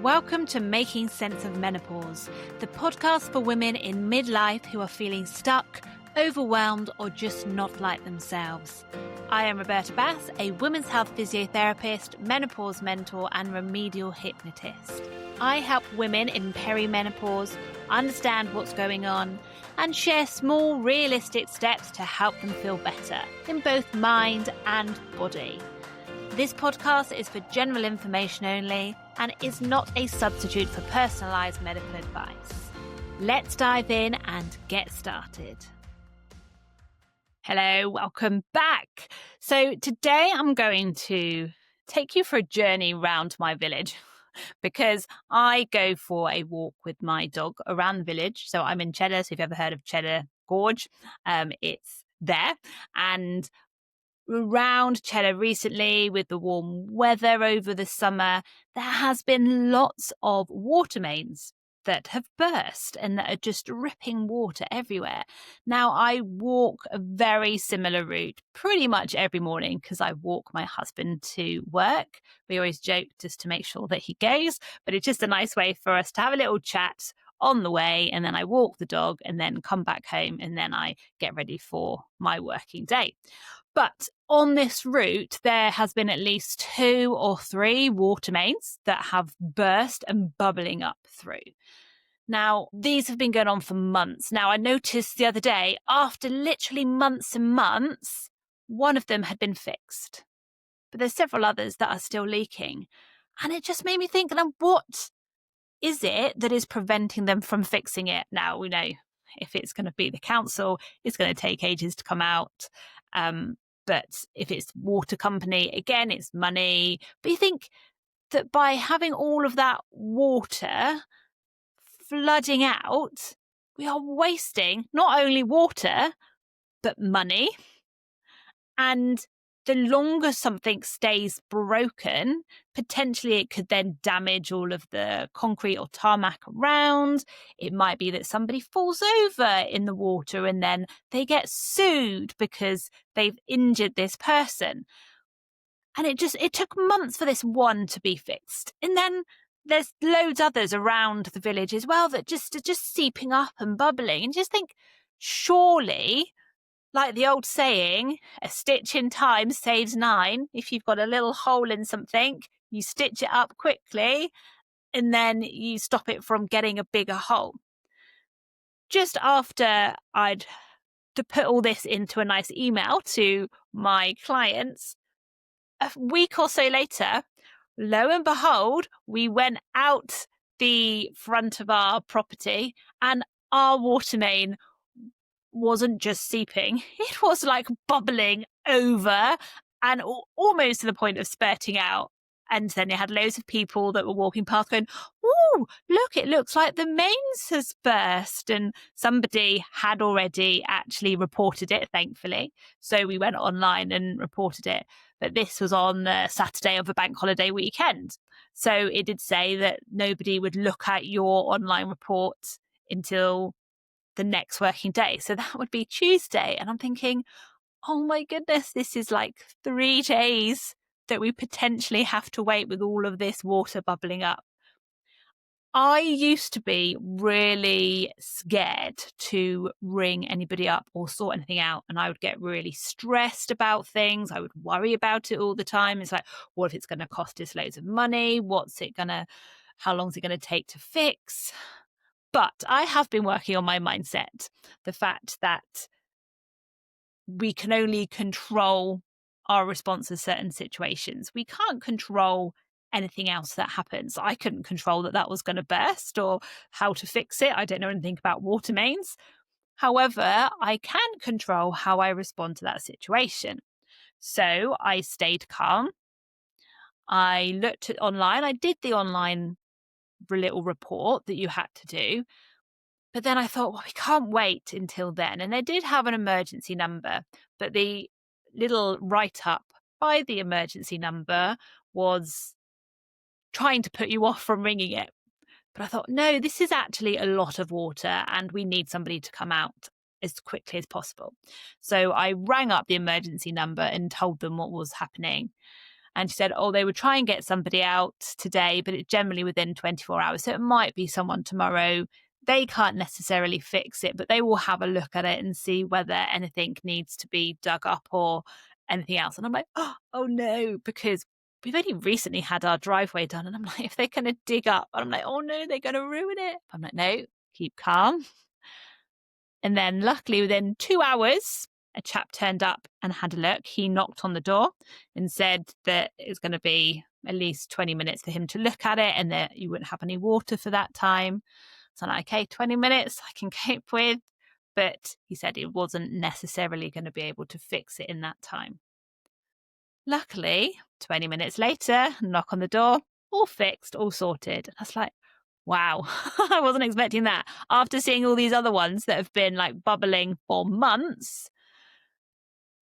Welcome to Making Sense of Menopause, the podcast for women in midlife who are feeling stuck, overwhelmed, or just not like themselves. I am Roberta Bass, a women's health physiotherapist, menopause mentor, and remedial hypnotist. I help women in perimenopause understand what's going on and share small, realistic steps to help them feel better in both mind and body. This podcast is for general information only and is not a substitute for personalised medical advice. Let's dive in and get started. Hello, welcome back. So today I'm going to take you for a journey around my village because I go for a walk with my dog around the village. So I'm in Cheddar. So if you've ever heard of Cheddar Gorge, it's there. And around Cheddar recently, with the warm weather over the summer, there has been lots of water mains that have burst and that are just dripping water everywhere. Now, I walk a very similar route pretty much every morning because I walk my husband to work. We always joke just to make sure that he goes, but it's just a nice way for us to have a little chat on the way, and then I walk the dog and then come back home, and then I get ready for my working day. But on this route, there has been at least 2 or 3 water mains that have burst and bubbling up through. Now, these have been going on for months. Now, I noticed the other day, after literally months and months, one of them had been fixed. But there's several others that are still leaking. And it just made me think, what is it that is preventing them from fixing it? Now, we know if it's going to be the council, it's going to take ages to come out. But if it's water company, again, it's money. But you think that by having all of that water flooding out, we are wasting not only water, but money. And the longer something stays broken, potentially it could then damage all of the concrete or tarmac around. It might be that somebody falls over in the water and then they get sued because they've injured this person. And it took months for this one to be fixed. And then there's loads others around the village as well that are just seeping up and bubbling. And just think, surely, like the old saying, a stitch in time saves 9. If you've got a little hole in something, you stitch it up quickly and then you stop it from getting a bigger hole. Just after I'd to put all this into a nice email to my clients, a week or so later, lo and behold, we went out the front of our property and our water main wasn't just seeping, it was like bubbling over and almost to the point of spurting out. And then you had loads of people that were walking past going, "Oh, look, it looks like the mains has burst." And somebody had already actually reported it, thankfully. So we went online and reported it. But this was on the Saturday of a bank holiday weekend. So it did say that nobody would look at your online report until the next working day. So that would be Tuesday. And I'm thinking, oh my goodness, this is like 3 days that we potentially have to wait with all of this water bubbling up. I used to be really scared to ring anybody up or sort anything out, and I would get really stressed about things. I would worry about it all the time. It's like, what if it's going to cost us loads of money? How long is it going to take to fix? But I have been working on my mindset, the fact that we can only control our response to certain situations. We can't control anything else that happens. I couldn't control that was going to burst or how to fix it. I don't know anything about water mains. However, I can control how I respond to that situation. So I stayed calm. I looked at online. I did the online little report that you had to do. But then I thought, well, we can't wait until then. And they did have an emergency number, but the little write-up by the emergency number was trying to put you off from ringing it. But I thought, no, this is actually a lot of water and we need somebody to come out as quickly as possible. So I rang up the emergency number and told them what was happening. And she said, oh, they would try and get somebody out today, but it's generally within 24 hours. So it might be someone tomorrow. They can't necessarily fix it, but they will have a look at it and see whether anything needs to be dug up or anything else. And I'm like, oh no, because we've only recently had our driveway done. And I'm like, if they're going to dig up, and I'm like, oh no, they're going to ruin it. I'm like, no, keep calm. And then luckily within 2 hours, a chap turned up and had a look. He knocked on the door and said that it's going to be at least 20 minutes for him to look at it and that you wouldn't have any water for that time. So I'm like, okay, 20 minutes I can cope with. But he said he wasn't necessarily going to be able to fix it in that time. Luckily, 20 minutes later, knock on the door, all fixed, all sorted. And I was like, wow, I wasn't expecting that. After seeing all these other ones that have been like bubbling for months,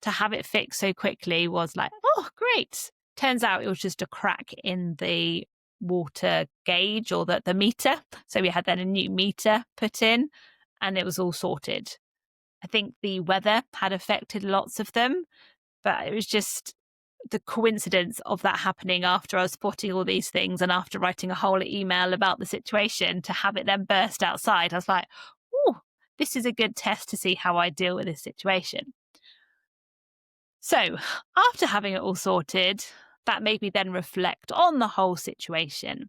to have it fixed so quickly was like, oh, great. Turns out it was just a crack in the water gauge or the meter. So we had then a new meter put in and it was all sorted. I think the weather had affected lots of them, but it was just the coincidence of that happening after I was spotting all these things and after writing a whole email about the situation to have it then burst outside. I was like, oh, this is a good test to see how I deal with this situation. So after having it all sorted, that made me then reflect on the whole situation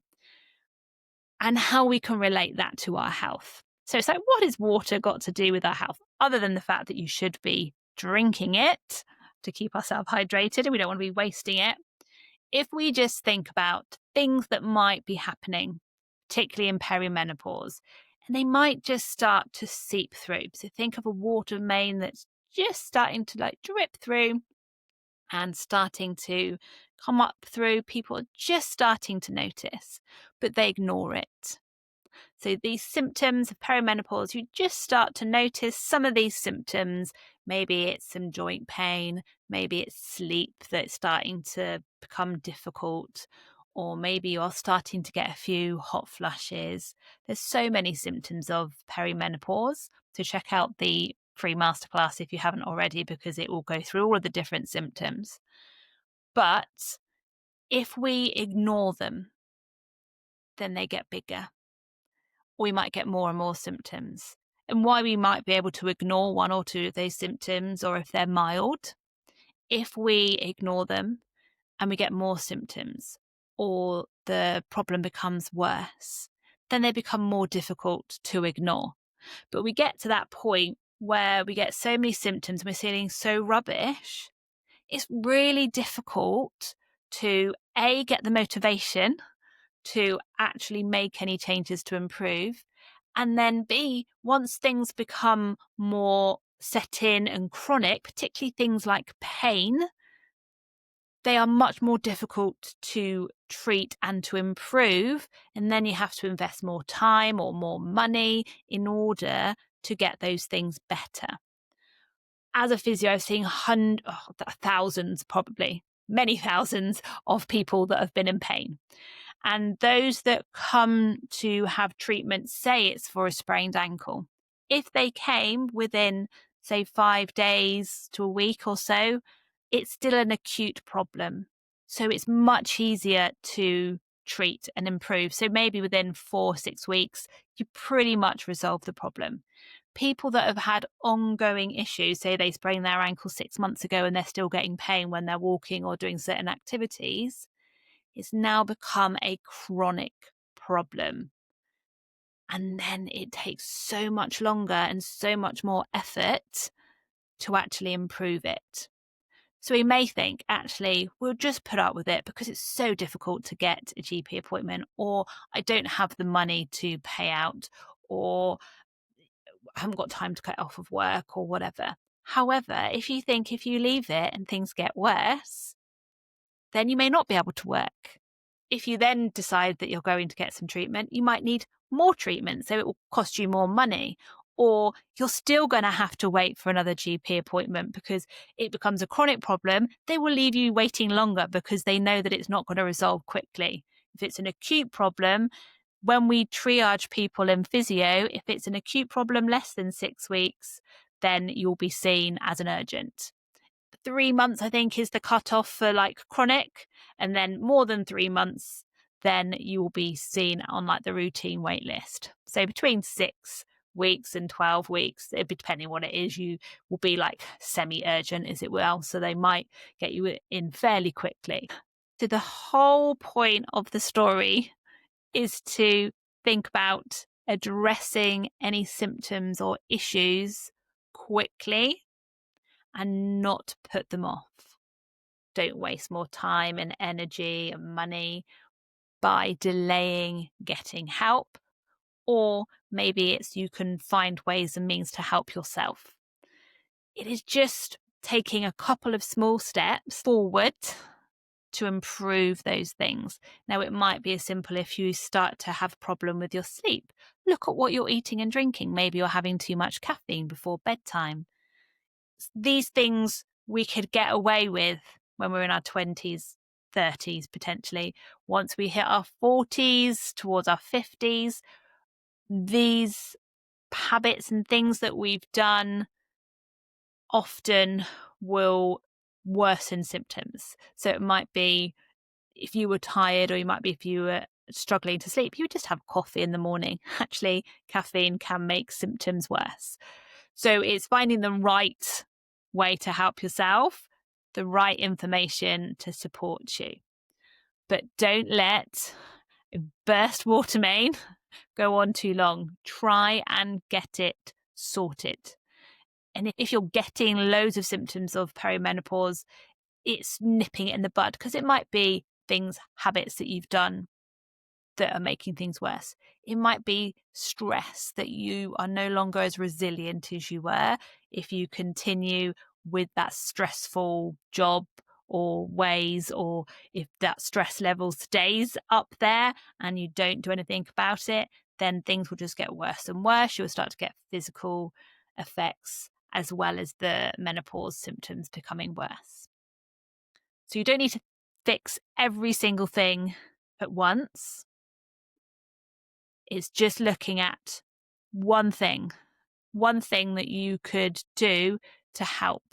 and how we can relate that to our health. So it's like, what has water got to do with our health, other than the fact that you should be drinking it to keep ourselves hydrated and we don't want to be wasting it? If we just think about things that might be happening, particularly in perimenopause, and they might just start to seep through. So think of a water main that's just starting to like drip through and starting to come up through. People are just starting to notice, but they ignore it. So these symptoms of perimenopause, you just start to notice some of these symptoms. Maybe it's some joint pain, maybe it's sleep that's starting to become difficult, or maybe you're starting to get a few hot flushes. There's so many symptoms of perimenopause. So check out the free masterclass if you haven't already, because it will go through all of the different symptoms. But if we ignore them, then they get bigger. We might get more and more symptoms. And why we might be able to ignore one or two of those symptoms, or if they're mild, if we ignore them and we get more symptoms or the problem becomes worse, then they become more difficult to ignore. But we get to that point where we get so many symptoms and we're feeling so rubbish, it's really difficult to A, get the motivation to actually make any changes to improve. And then B, once things become more set in and chronic, particularly things like pain, they are much more difficult to treat and to improve. And then you have to invest more time or more money in order to get those things better. As a physio, I've seen thousands, probably many thousands of people that have been in pain. And those that come to have treatment say it's for a sprained ankle. If they came within, say, 5 days to a week or so, it's still an acute problem. So it's much easier to treat and improve. So maybe within 4-6 weeks, you pretty much resolve the problem. People that have had ongoing issues, say they sprained their ankle 6 months ago and they're still getting pain when they're walking or doing certain activities, it's now become a chronic problem. And then it takes so much longer and so much more effort to actually improve it. So we may think, actually, we'll just put up with it because it's so difficult to get a GP appointment, or I don't have the money to pay out, or I haven't got time to get off of work or whatever. However, if you think if you leave it and things get worse, then you may not be able to work. If you then decide that you're going to get some treatment, you might need more treatment, so it will cost you more money. Or you're still going to have to wait for another GP appointment because it becomes a chronic problem. They will leave you waiting longer because they know that it's not going to resolve quickly. If it's an acute problem, when we triage people in physio, if it's an acute problem less than 6 weeks, then you'll be seen as an urgent. 3 months, I think, is the cutoff for like chronic, and then more than 3 months, then you will be seen on like the routine wait list. So between 6 weeks and 12 weeks, depending what it is, you will be like semi-urgent, as it will. So they might get you in fairly quickly. So the whole point of the story is to think about addressing any symptoms or issues quickly and not put them off. Don't waste more time and energy and money by delaying getting help, or maybe it's you can find ways and means to help yourself. It is just taking a couple of small steps forward to improve those things. Now, it might be as simple if you start to have a problem with your sleep. Look at what you're eating and drinking. Maybe you're having too much caffeine before bedtime. These things we could get away with when we're in our 20s, 30s potentially. Once we hit our 40s, towards our 50s, these habits and things that we've done often will worsen symptoms. So it might be if you were tired, or if you were struggling to sleep, you would just have coffee in the morning. Actually, caffeine can make symptoms worse. So it's finding the right way to help yourself, the right information to support you. But don't let a burst water main go on too long. Try and get it sorted. And if you're getting loads of symptoms of perimenopause, it's nipping it in the bud, because it might be habits that you've done that are making things worse. It might be stress, that you are no longer as resilient as you were if you continue with that stressful job or ways, or if that stress level stays up there and you don't do anything about it, then things will just get worse and worse. You'll start to get physical effects as well as the menopause symptoms becoming worse. So you don't need to fix every single thing at once. It's just looking at one thing that you could do to help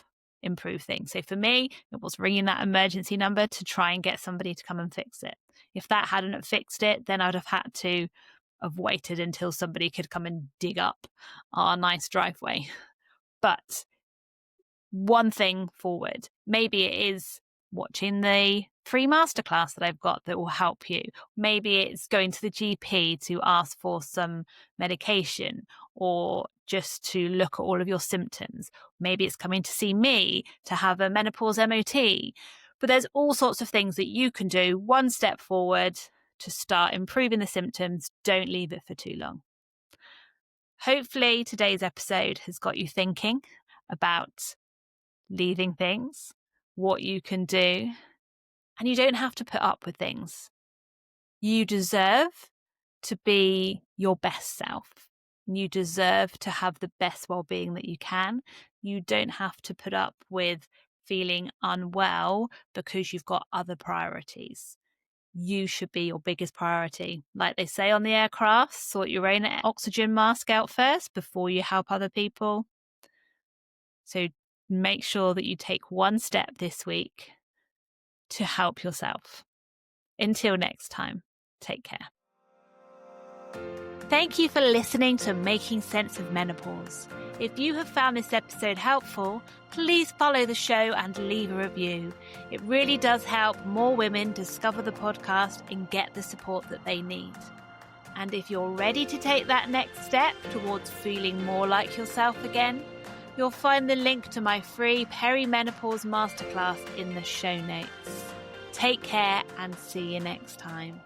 improve things. So for me, it was ringing that emergency number to try and get somebody to come and fix it. If that hadn't fixed it, then I'd have had to have waited until somebody could come and dig up our nice driveway. But one thing forward. Maybe it is watching the free masterclass that I've got that will help you. Maybe it's going to the GP to ask for some medication, or just to look at all of your symptoms. Maybe it's coming to see me to have a menopause MOT. But there's all sorts of things that you can do one step forward to start improving the symptoms. Don't leave it for too long. Hopefully today's episode has got you thinking about leaving things, what you can do, and you don't have to put up with things. You deserve to be your best self. You deserve to have the best well-being that you can. You don't have to put up with feeling unwell because you've got other priorities. You should be your biggest priority. Like they say on the aircraft, sort your own oxygen mask out first before you help other people. So make sure that you take one step this week to help yourself. Until next time, take care. Thank you for listening to Making Sense of Menopause. If you have found this episode helpful, please follow the show and leave a review. It really does help more women discover the podcast and get the support that they need. And if you're ready to take that next step towards feeling more like yourself again, you'll find the link to my free Perimenopause Masterclass in the show notes. Take care and see you next time.